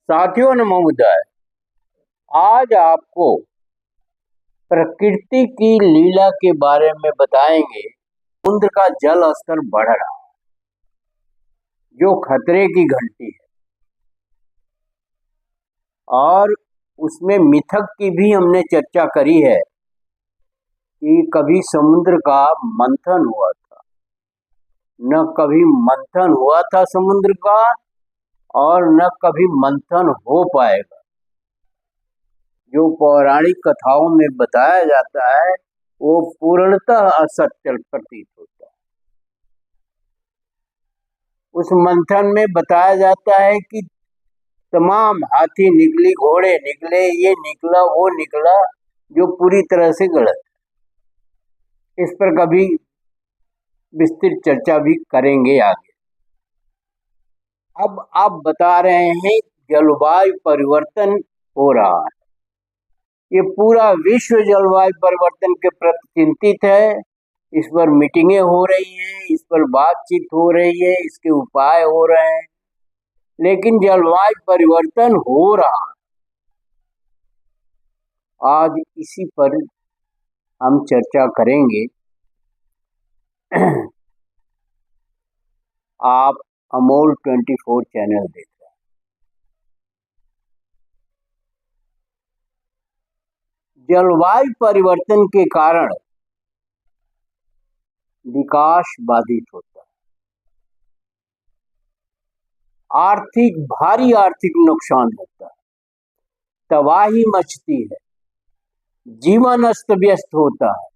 साथियों नमोदय। आज आपको प्रकृति की लीला के बारे में बताएंगे। समुद्र का जल स्तर बढ़ रहा है, जो खतरे की घंटी है, और उसमें मिथक की भी हमने चर्चा करी है कि कभी समुद्र का मंथन हुआ था। न कभी मंथन हुआ था समुद्र का, और न कभी मंथन हो पाएगा। जो पौराणिक कथाओं में बताया जाता है वो पूर्णतः असत्य प्रतीत होता है। उस मंथन में बताया जाता है कि तमाम हाथी निकली, घोड़े निकले, ये निकला, वो निकला, जो पूरी तरह से गलत है। इस पर कभी विस्तृत चर्चा भी करेंगे आगे। अब आप बता रहे हैं जलवायु परिवर्तन हो रहा है। ये पूरा विश्व जलवायु परिवर्तन के प्रति चिंतित है। इस पर मीटिंगें हो रही हैं, इस पर बातचीत हो रही है, इसके उपाय हो रहे हैं, लेकिन जलवायु परिवर्तन हो रहा है। आज इसी पर हम चर्चा करेंगे। आप अमोल 24 चैनल देख रहे हैं। जलवायु परिवर्तन के कारण विकास बाधित होता है, भारी आर्थिक नुकसान होता है, तबाही मचती है, जीवन अस्त व्यस्त होता है,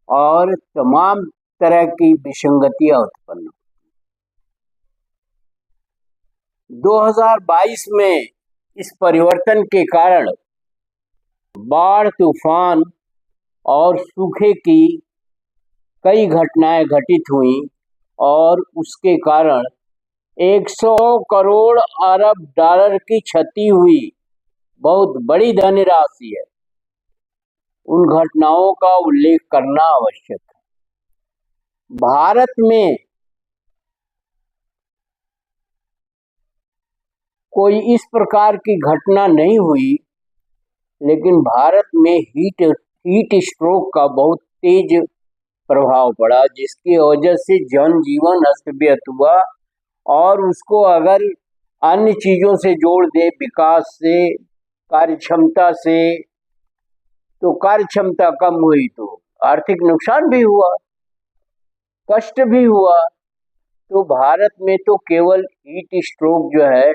और तमाम तरह की विसंगतियां उत्पन्न होती हैं। 2022 में इस परिवर्तन के कारण बाढ़, तूफान और सूखे की कई घटनाएं घटित हुई, और उसके कारण 100 करोड़ अरब डॉलर की क्षति हुई। बहुत बड़ी धनराशि है। उन घटनाओं का उल्लेख करना आवश्यक है। भारत में कोई इस प्रकार की घटना नहीं हुई, लेकिन भारत में हीट स्ट्रोक का बहुत तेज प्रभाव पड़ा, जिसकी वजह से जनजीवन अस्त व्यस्त हुआ। और उसको अगर अन्य चीजों से जोड़ दे, विकास से, कार्यक्षमता से, तो कार्यक्षमता कम हुई तो आर्थिक नुकसान भी हुआ, कष्ट भी हुआ। तो भारत में तो केवल हीट स्ट्रोक जो है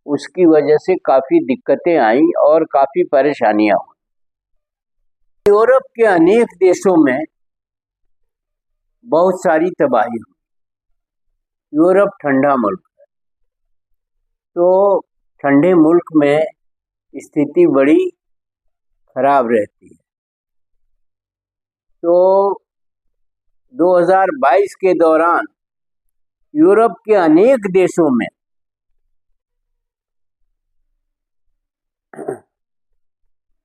उसकी वजह से काफी दिक्कतें आई और काफी परेशानियां हुई। यूरोप के अनेक देशों में बहुत सारी तबाही हुई। यूरोप ठंडा मुल्क है, तो ठंडे मुल्क में स्थिति बड़ी खराब रहती है। तो 2022 के दौरान यूरोप के अनेक देशों में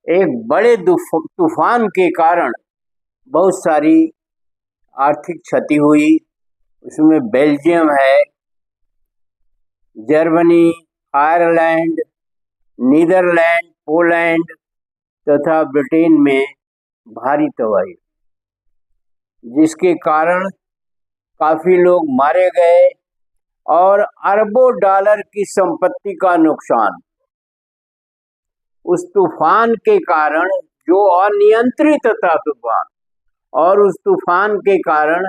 एक बड़े तूफान के कारण बहुत सारी आर्थिक क्षति हुई। उसमें बेल्जियम है, जर्मनी, आयरलैंड, नीदरलैंड, पोलैंड तथा ब्रिटेन में भारी तबाही, जिसके कारण काफी लोग मारे गए और अरबों डॉलर की संपत्ति का नुकसान। उस तूफान के कारण, जो अनियंत्रित था तूफान, और उस तूफान के कारण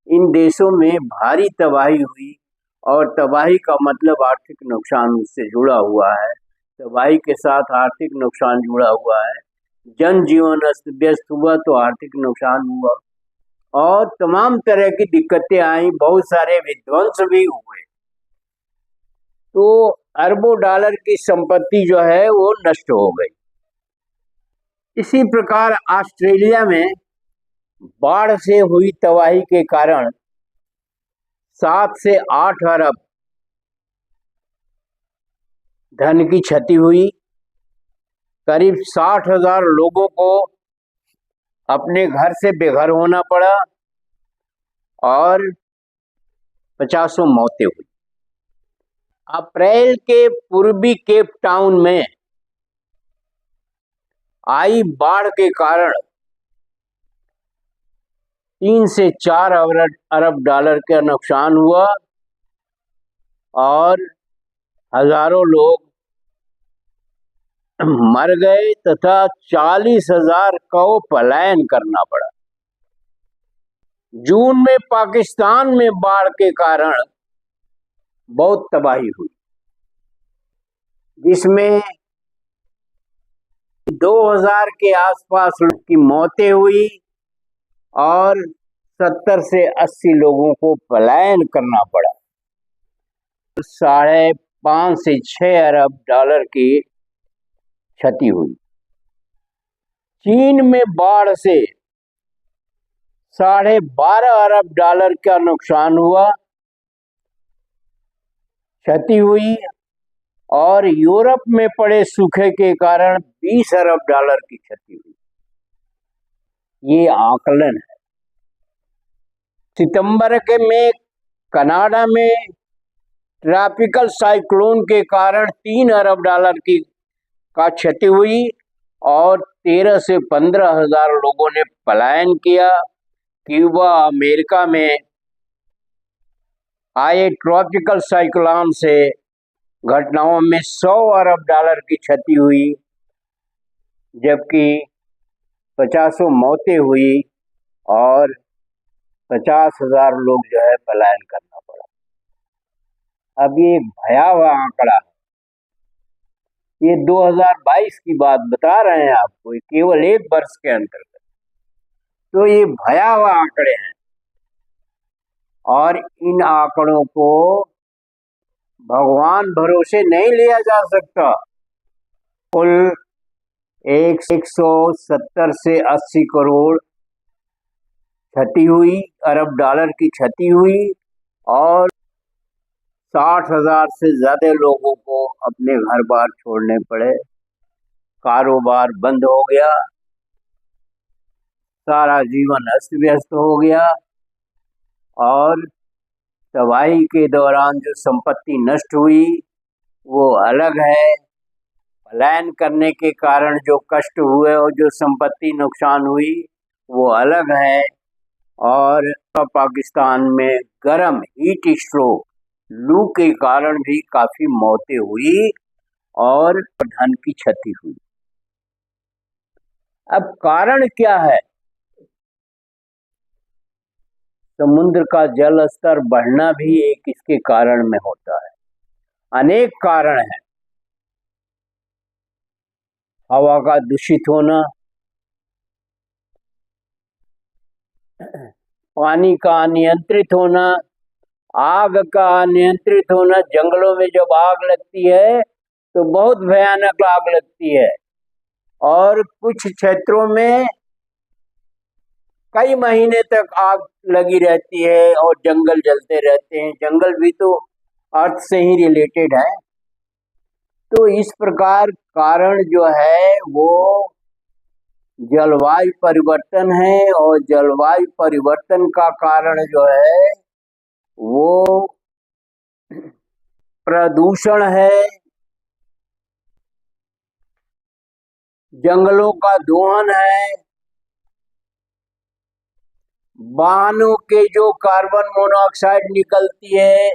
इन देशों में भारी तबाही हुई। और तबाही का मतलब आर्थिक नुकसान उससे जुड़ा हुआ है। तबाही के साथ आर्थिक नुकसान जुड़ा हुआ है। जनजीवन अस्त व्यस्त हुआ तो आर्थिक नुकसान हुआ, और तमाम तरह की दिक्कतें आई, बहुत सारे विध्वंस भी हुए। तो अरबों डॉलर की संपत्ति जो है वो नष्ट हो गई। इसी प्रकार ऑस्ट्रेलिया में बाढ़ से हुई तबाही के कारण 7 से 8 अरब धन की क्षति हुई। करीब 60,000 लोगों को अपने घर से बेघर होना पड़ा और 50 मौतें हुई। अप्रैल के पूर्वी केप टाउन में आई बाढ़ के कारण 3 से 4 अरब डॉलर का नुकसान हुआ और हजारों लोग मर गए तथा 40,000 को पलायन करना पड़ा। जून में पाकिस्तान में बाढ़ के कारण बहुत तबाही हुई, जिसमें 2000 के आसपास लोगों की मौतें हुई और 70 से 80 लोगों को पलायन करना पड़ा। 5.5 से 6 अरब डॉलर की क्षति हुई। चीन में बाढ़ से 12.5 अरब डॉलर का नुकसान हुआ, क्षति हुई और यूरोप में पड़े सूखे के कारण 20 अरब डॉलर की क्षति हुई। ये आकलन है। सितंबर के में कनाडा में ट्रॉपिकल साइक्लोन के कारण 3 अरब डॉलर की क्षति हुई और 13 से 15 हजार लोगों ने पलायन किया। क्यूबा अमेरिका में आए ट्रॉपिकल साइक्लोन से घटनाओं में 100 अरब डॉलर की क्षति हुई, जबकि 50 मौतें हुई और 50,000 लोग जो है पलायन करना पड़ा। अब ये भयावह आंकड़ा है। ये 2022 की बात बता रहे हैं आपको, केवल 1 वर्ष के अंतर्गत। तो ये भयावह आंकड़े हैं और इन आंकड़ों को भगवान भरोसे नहीं लिया जा सकता। कुल 170 से 80 करोड़ क्षति हुई, अरब डॉलर की क्षति हुई और 60,000 से ज्यादा लोगों को अपने घर बार छोड़ने पड़े। कारोबार बंद हो गया, सारा जीवन अस्त व्यस्त हो गया और तबाही के दौरान जो संपत्ति नष्ट हुई वो अलग है। पलायन करने के कारण जो कष्ट हुए और जो संपत्ति नुकसान हुई वो अलग है। और पाकिस्तान में गर्म हीट स्ट्रोक, लू के कारण भी काफी मौतें हुई और धन की क्षति हुई। अब कारण क्या है? समुद्र का जल स्तर बढ़ना भी एक इसके कारण में होता है। अनेक कारण हैं। हवा का दूषित होना, पानी का अनियंत्रित होना, आग का अनियंत्रित होना। जंगलों में जब आग लगती है तो बहुत भयानक आग लगती है और कुछ क्षेत्रों में कई महीने तक आग लगी रहती है और जंगल जलते रहते हैं। जंगल भी तो अर्थ से ही रिलेटेड है। तो इस प्रकार कारण जो है वो जलवायु परिवर्तन है और जलवायु परिवर्तन का कारण जो है वो प्रदूषण है, जंगलों का दोहन है, वाहनों के जो कार्बन मोनोऑक्साइड निकलती है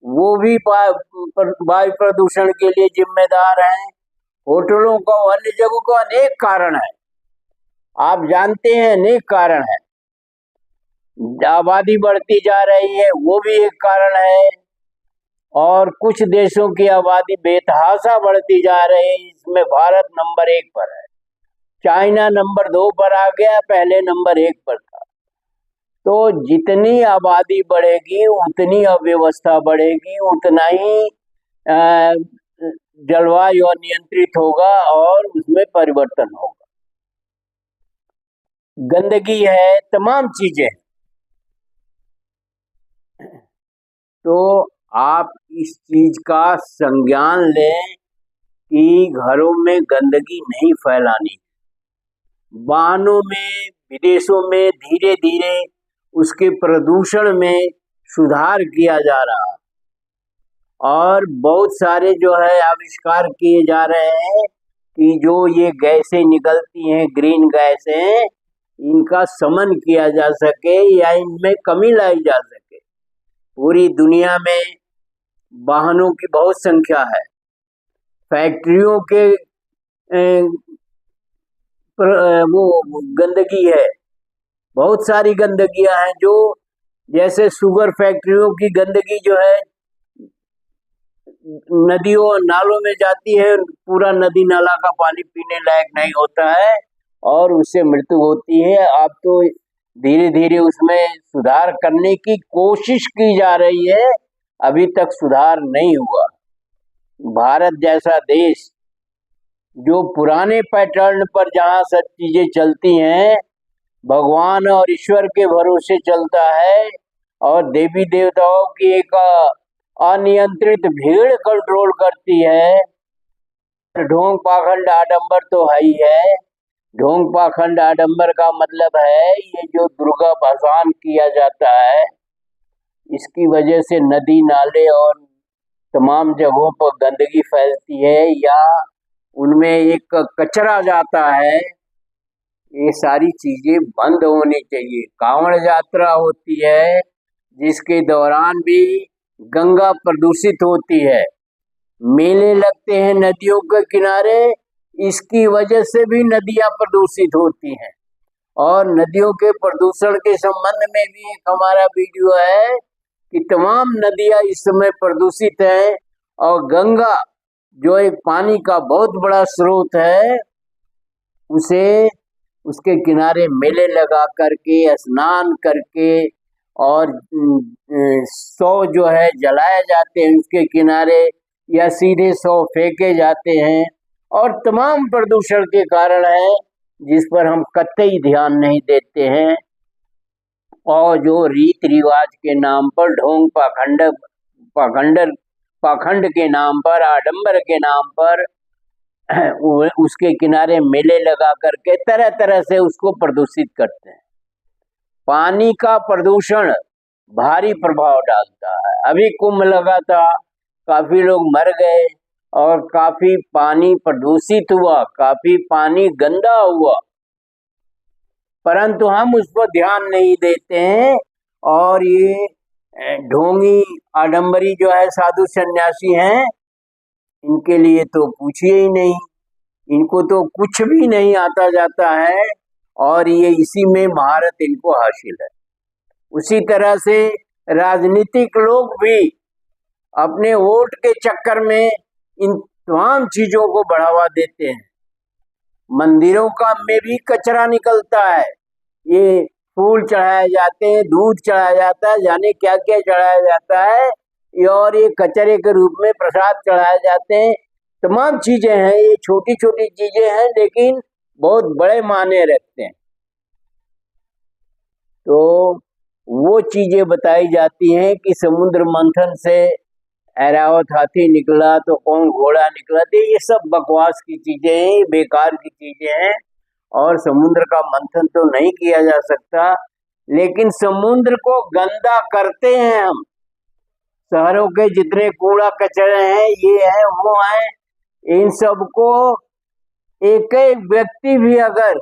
वो भी वायु प्रदूषण के लिए जिम्मेदार है। होटलों का, अन्य जगहों का अनेक कारण है, आप जानते हैं, अनेक कारण है। आबादी बढ़ती जा रही है वो भी एक कारण है और कुछ देशों की आबादी बेतहाशा बढ़ती जा रही है। इसमें भारत नंबर 1 पर है, चाइना नंबर 2 पर आ गया, पहले नंबर 1 पर था। तो जितनी आबादी बढ़ेगी उतनी अव्यवस्था बढ़ेगी, उतना ही जलवायु अनियंत्रित होगा और उसमें परिवर्तन होगा। गंदगी है, तमाम चीजें। तो आप इस चीज का संज्ञान लें कि घरों में गंदगी नहीं फैलानी। वाहनों में, विदेशों में धीरे धीरे उसके प्रदूषण में सुधार किया जा रहा है और बहुत सारे जो है आविष्कार किए जा रहे हैं कि जो ये गैसें निकलती हैं, ग्रीन गैसें, इनका शमन किया जा सके या इनमें कमी लाई जा सके। पूरी दुनिया में वाहनों की बहुत संख्या है, फैक्ट्रियों के वो गंदगी है, बहुत सारी गंदगियां हैं, जो जैसे शुगर फैक्ट्रियों की गंदगी जो है नदियों और नालों में जाती है, पूरा नदी नाला का पानी पीने लायक नहीं होता है और उससे मृत्यु होती है। अब तो धीरे धीरे उसमें सुधार करने की कोशिश की जा रही है, अभी तक सुधार नहीं हुआ। भारत जैसा देश जो पुराने पैटर्न पर जहाँ सब चीजें चलती हैं, भगवान और ईश्वर के भरोसे चलता है और देवी देवताओं की एक अनियंत्रित भीड़ कंट्रोल करती है। ढोंग पाखंड आडंबर तो है ही है। ढोंग पाखंड आडंबर का मतलब है ये जो दुर्गा भसान किया जाता है, इसकी वजह से नदी नाले और तमाम जगहों पर गंदगी फैलती है या उनमें एक कचरा जाता है। ये सारी चीजें बंद होनी चाहिए। कांवड़ यात्रा होती है जिसके दौरान भी गंगा प्रदूषित होती है। मेले लगते हैं नदियों के किनारे, इसकी वजह से भी नदियां प्रदूषित होती हैं। और नदियों के प्रदूषण के संबंध में भी एक हमारा वीडियो है कि तमाम नदियां इस समय प्रदूषित हैं और गंगा जो एक पानी का बहुत बड़ा स्रोत है, उसे उसके किनारे मेले लगा करके, स्नान करके और 100 जो है जलाए जाते हैं उसके किनारे या सीधे 100 फेंके जाते हैं और तमाम प्रदूषण के कारण है जिस पर हम कतई ध्यान नहीं देते हैं। और जो रीत रिवाज के नाम पर ढोंग पाखंड के नाम पर, आडंबर के नाम पर उसके किनारे मेले लगा करके तरह तरह से उसको प्रदूषित करते हैं। पानी का प्रदूषण भारी प्रभाव डालता है। अभी कुंभ लगा था, काफी लोग मर गए और काफी पानी प्रदूषित हुआ, काफी पानी गंदा हुआ, परंतु हम उस पर ध्यान नहीं देते हैं। और ये ढोंगी आडंबरी जो है साधु सन्यासी हैं, इनके लिए तो पूछिए ही नहीं, इनको तो कुछ भी नहीं आता जाता है और ये इसी में महारत इनको हासिल है। उसी तरह से राजनीतिक लोग भी अपने वोट के चक्कर में इन तमाम चीजों को बढ़ावा देते हैं। मंदिरों का में भी कचरा निकलता है, ये फूल चढ़ाए जाते हैं, दूध चढ़ाया जाता है, जाने क्या क्या चढ़ाया जाता है, और ये कचरे के रूप में प्रसाद चढ़ाए जाते हैं। तमाम चीजें हैं, ये छोटी छोटी चीजें हैं लेकिन बहुत बड़े मायने रखते हैं। तो वो चीजें बताई जाती हैं कि समुद्र मंथन से ऐरावत हाथी निकला तो कौन घोड़ा निकला, तो ये सब बकवास की चीजें हैं, बेकार की चीजें हैं और समुद्र का मंथन तो नहीं किया जा सकता। लेकिन समुद्र को गंदा करते हैं हम। शहरों के जितने कूड़ा कचरे हैं, ये है वो है, इन सबको एक एक व्यक्ति भी अगर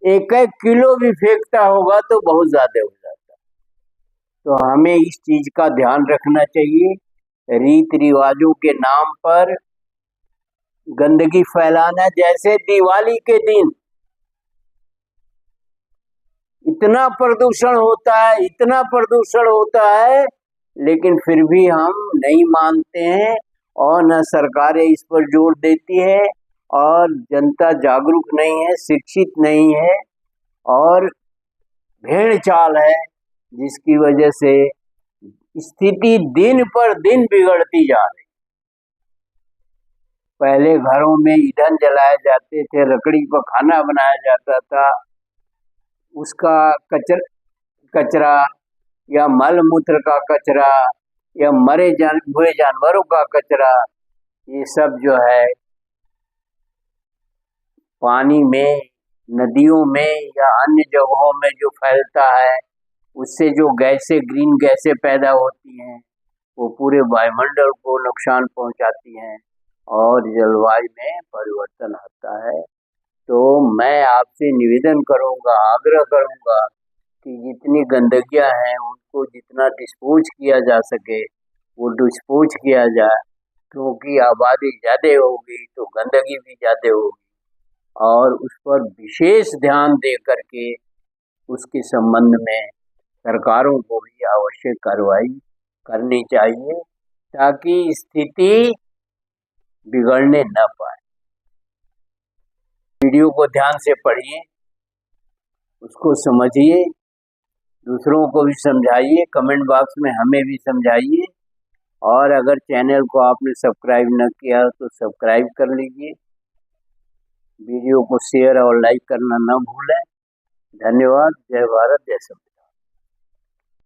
1-1 किलो भी फेंकता होगा तो बहुत ज्यादा हो जाता। तो हमें इस चीज का ध्यान रखना चाहिए। रीत रिवाजों के नाम पर गंदगी फैलाना, जैसे दिवाली के दिन इतना प्रदूषण होता है, इतना प्रदूषण होता है, लेकिन फिर भी हम नहीं मानते हैं और न सरकारें इस पर जोर देती है और जनता जागरूक नहीं है, शिक्षित नहीं है और भेड़ चाल है, जिसकी वजह से स्थिति दिन पर दिन बिगड़ती जा रही। पहले घरों में ईंधन जलाए जाते थे, लकड़ी पर खाना बनाया जाता था, उसका कचरा या मल मूत्र का कचरा या मरे हुए जानवरों का कचरा, ये सब जो है पानी में, नदियों में या अन्य जगहों में जो फैलता है, उससे जो गैसें, ग्रीन गैसें पैदा होती हैं, वो पूरे वायुमंडल को नुकसान पहुंचाती हैं और जलवायु में परिवर्तन आता है। तो मैं आपसे निवेदन करूंगा, आग्रह करूंगा कि जितनी गंदगियां हैं उनको जितना डिस्पोज किया जा सके वो डिस्पोज किया जाए, क्योंकि आबादी ज़्यादा होगी तो गंदगी भी ज़्यादा होगी और उस पर विशेष ध्यान दे करके उसके संबंध में सरकारों को भी आवश्यक कार्रवाई करनी चाहिए ताकि स्थिति बिगड़ने न पाए। वीडियो को ध्यान से पढ़िए, उसको समझिए, दूसरों को भी समझाइए, कमेंट बॉक्स में हमें भी समझाइए और अगर चैनल को आपने सब्सक्राइब न किया तो सब्सक्राइब कर लीजिए। वीडियो को शेयर और लाइक करना न भूलें। धन्यवाद। जय भारत, जय संविधान।